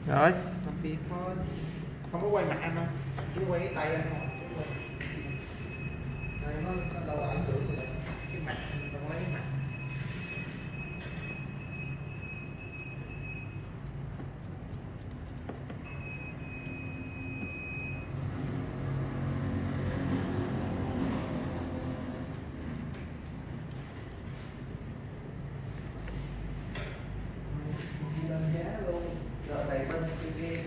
Rồi. làm việc thôi, không có quay mặt anh đâu, chỉ quay cái tay anh thôi. Đây nó đâu có ảnh hưởng gì đâu, cái mặt không lấy cái mặt. Lên giá luôn, rồi đầy bên kia.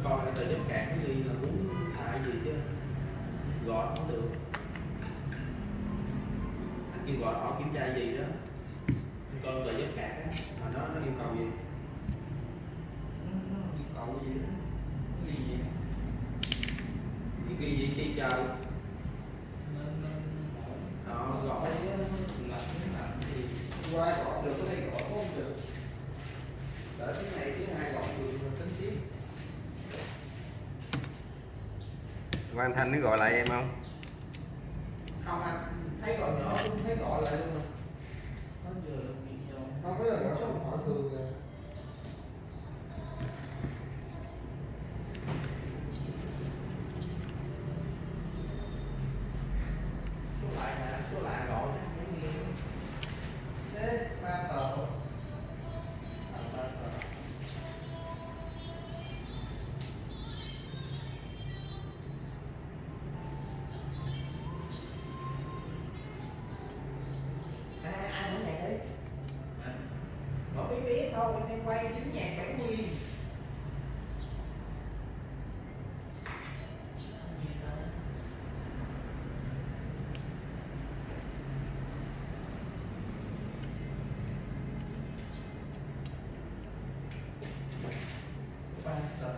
Coi tờ giấy cạn cái gì là muốn xài gì chứ gọi không được. Anh kêu gọi họ kiểm tra gì đó, coi tờ giấy cạn á mà nó yêu cầu gì, nó yêu cầu gì đó, cái gì vậy, cái gì chi chờ họ gọi là làm gì qua gọi được, cái này gọi không được, đợi cái này thứ hai gọi được rồi tính tiếp. Và anh Thanh nó gọi lại em không? Không anh thấy gọi nhỏ cũng thấy gọi lại luôn rồi. Không phải là gọi số điện thoại thường à. Số lại mà số lại gọi thế ba tờ. Anh ở nhà đi. Bỏ bí bí thôi, em quay 9.070. Ba tờ.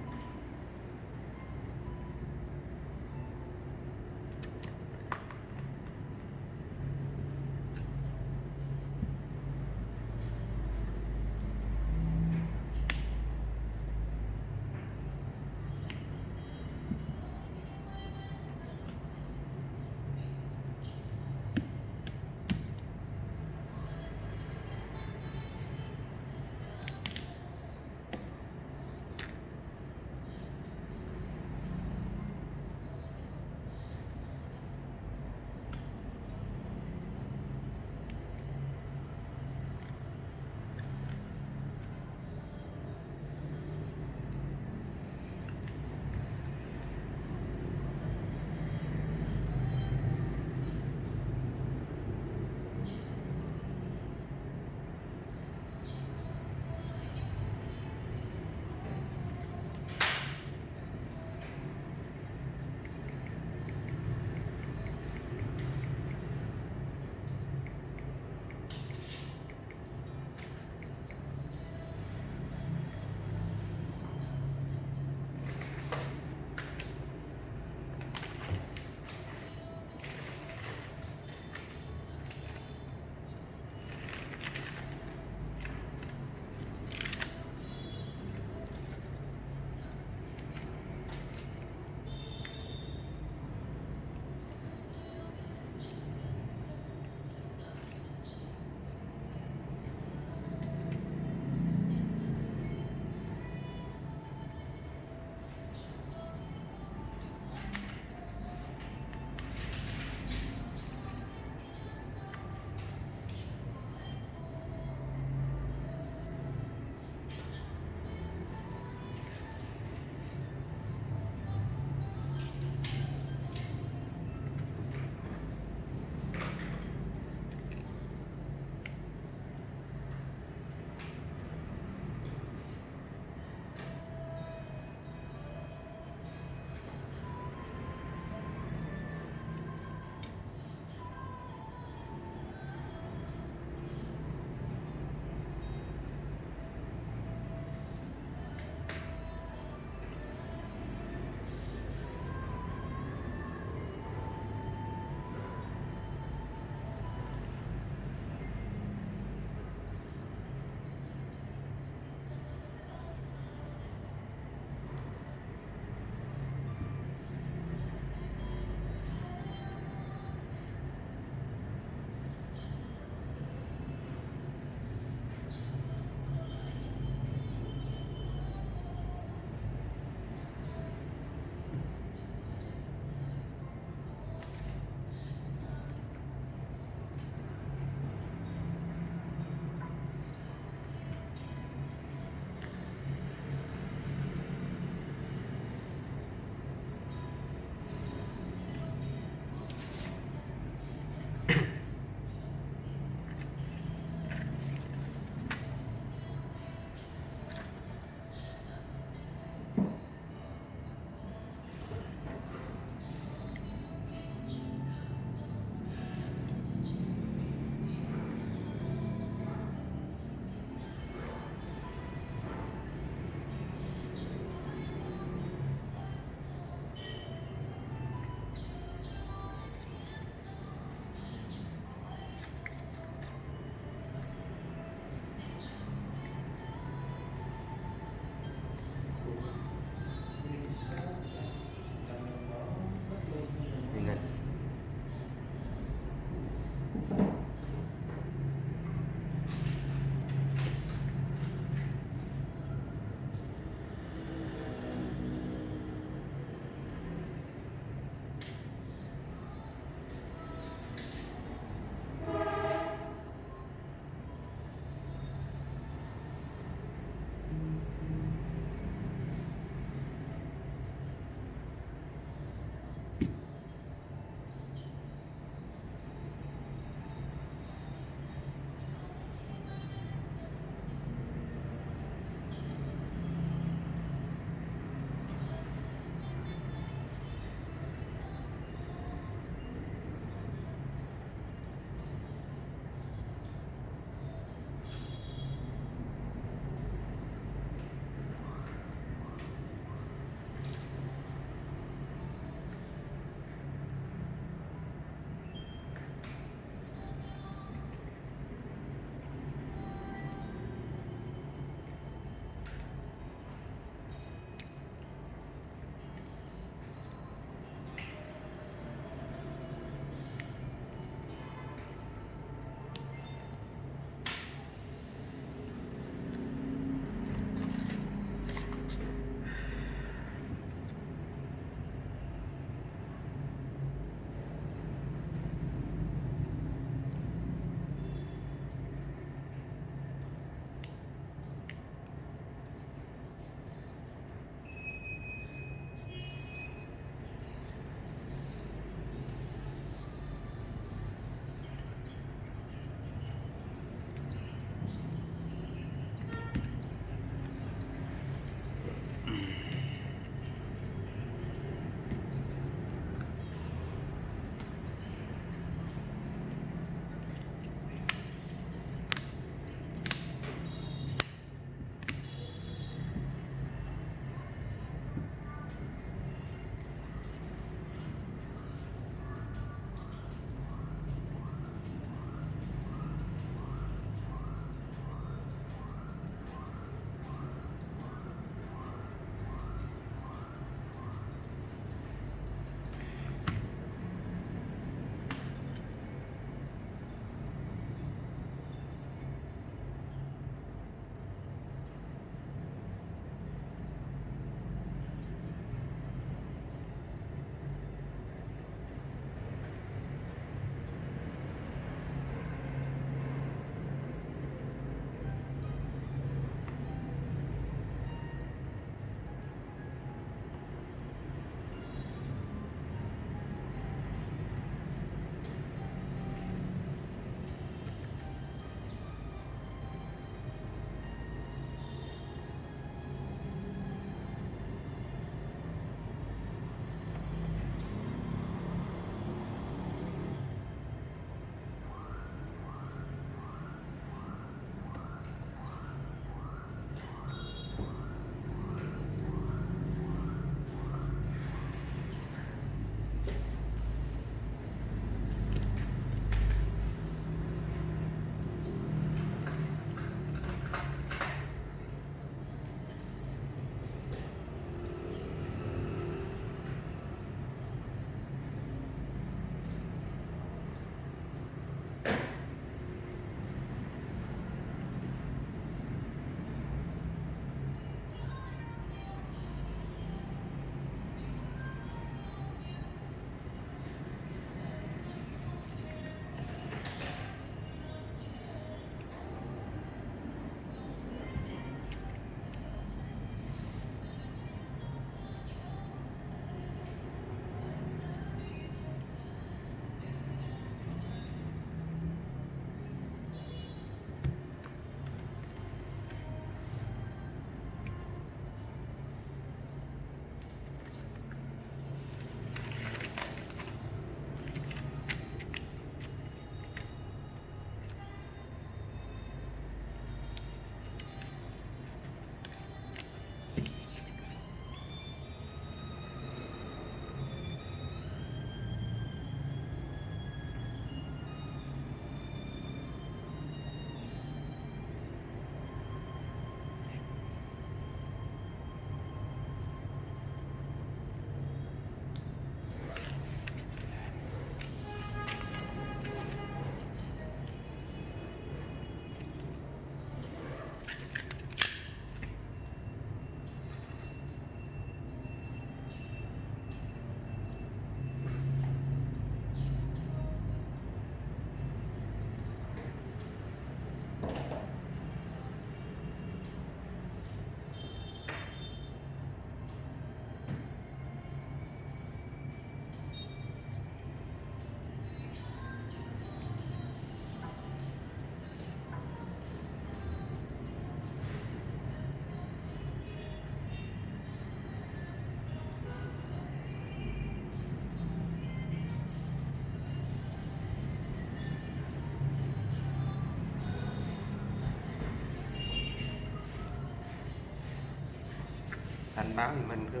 Anh báo thì mình cứ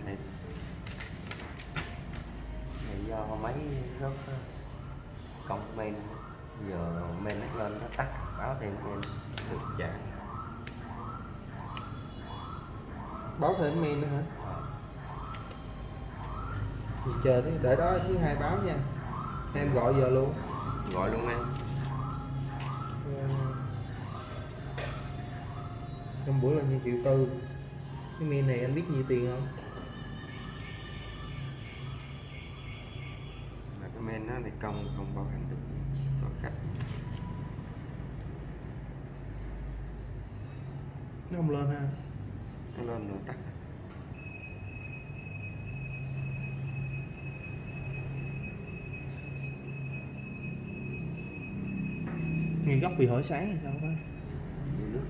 này, này do máy rất công men, giờ men nó lên nó tắt báo thêm men được chạy. Báo thêm mail nữa hả? Ờ, Thì chờ thế, để đó thứ hai báo nha. Em gọi giờ luôn. gọi luôn em. Trong bữa là nhiêu triệu tư. Cái mail này anh biết nhiêu tiền không? Là cái men nó thì công không bảo hành được có khách. Nó không lên ha. Nó lên rồi tắt. Nguyên gốc vì hỏi sáng hay sao đó. Dưới nước.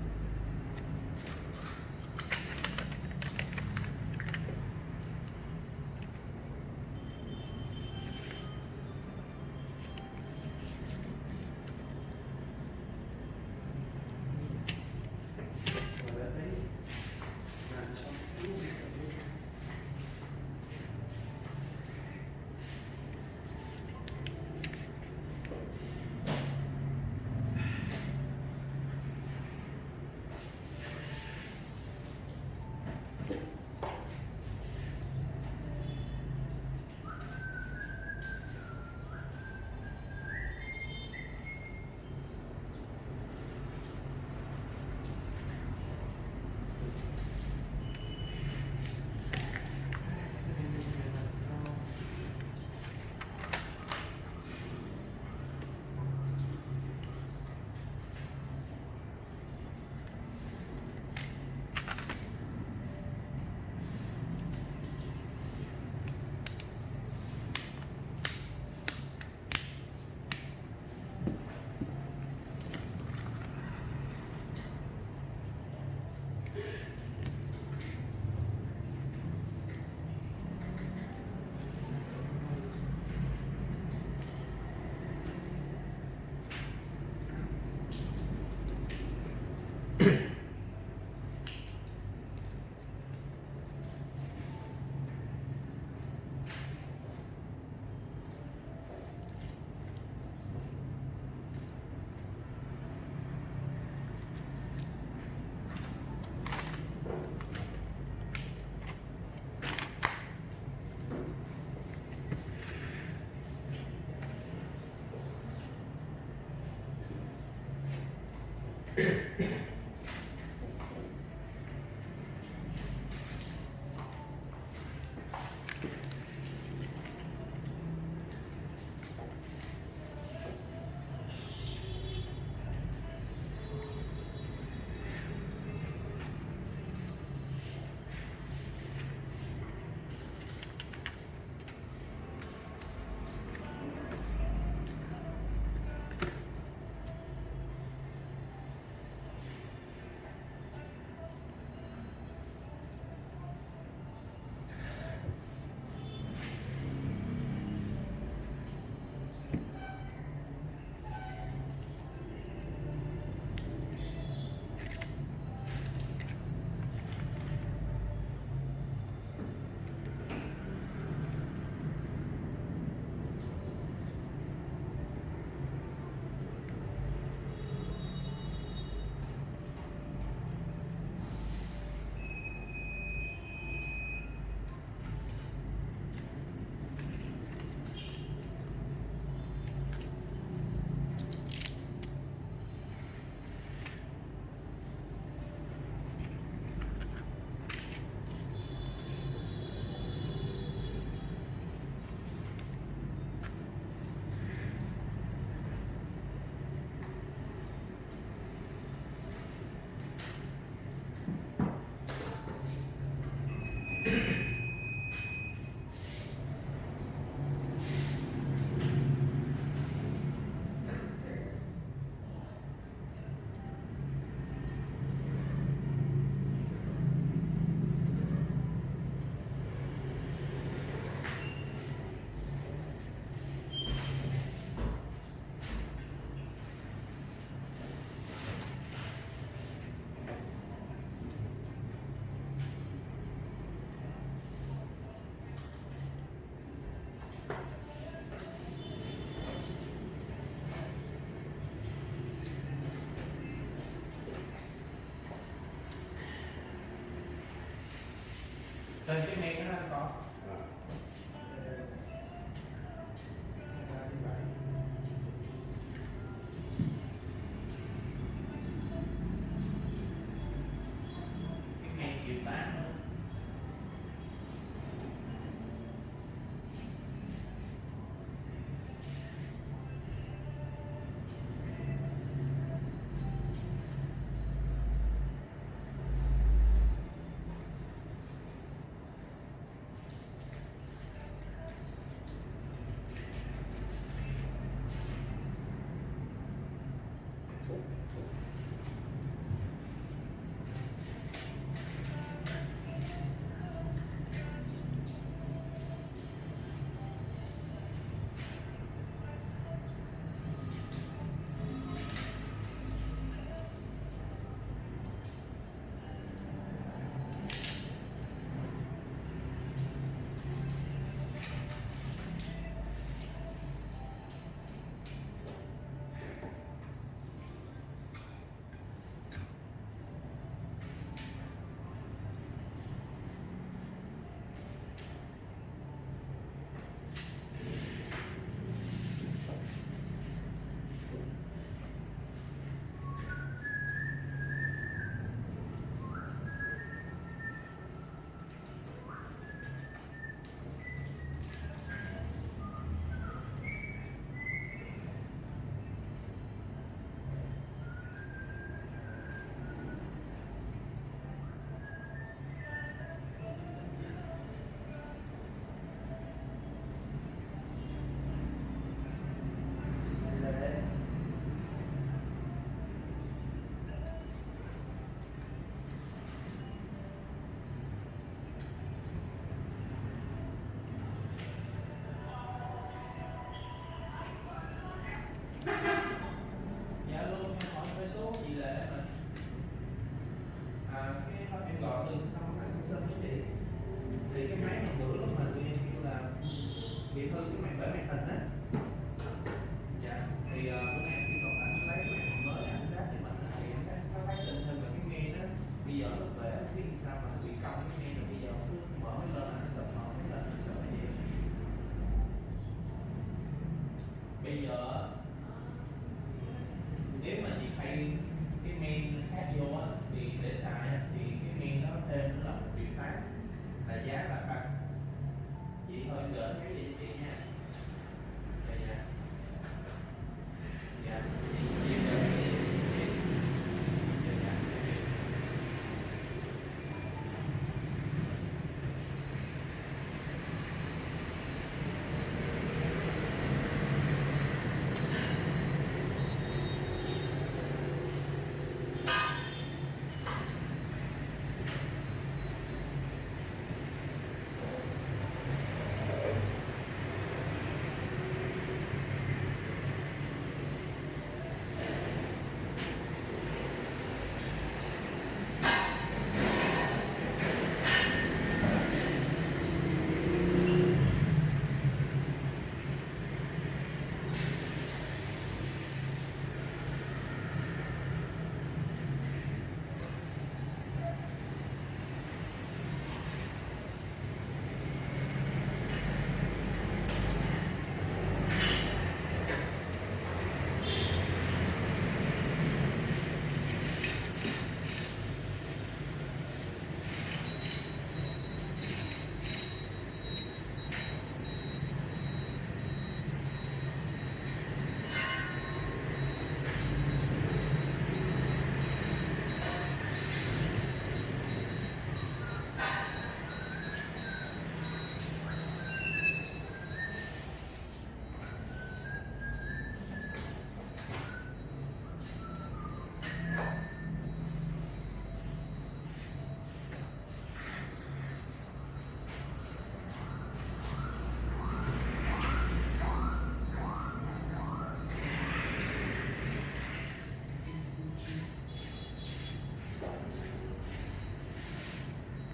trên cái men đó anh có Rồi. cái men chịu tán nữa. Dạ luôn em hỏi cái số chị Lệ mình cái thôi em gọi đừng không có xin với chị thì cái máy mà bữa lúc mà tụi em kêu là bị hư cái màn bởi màn hình á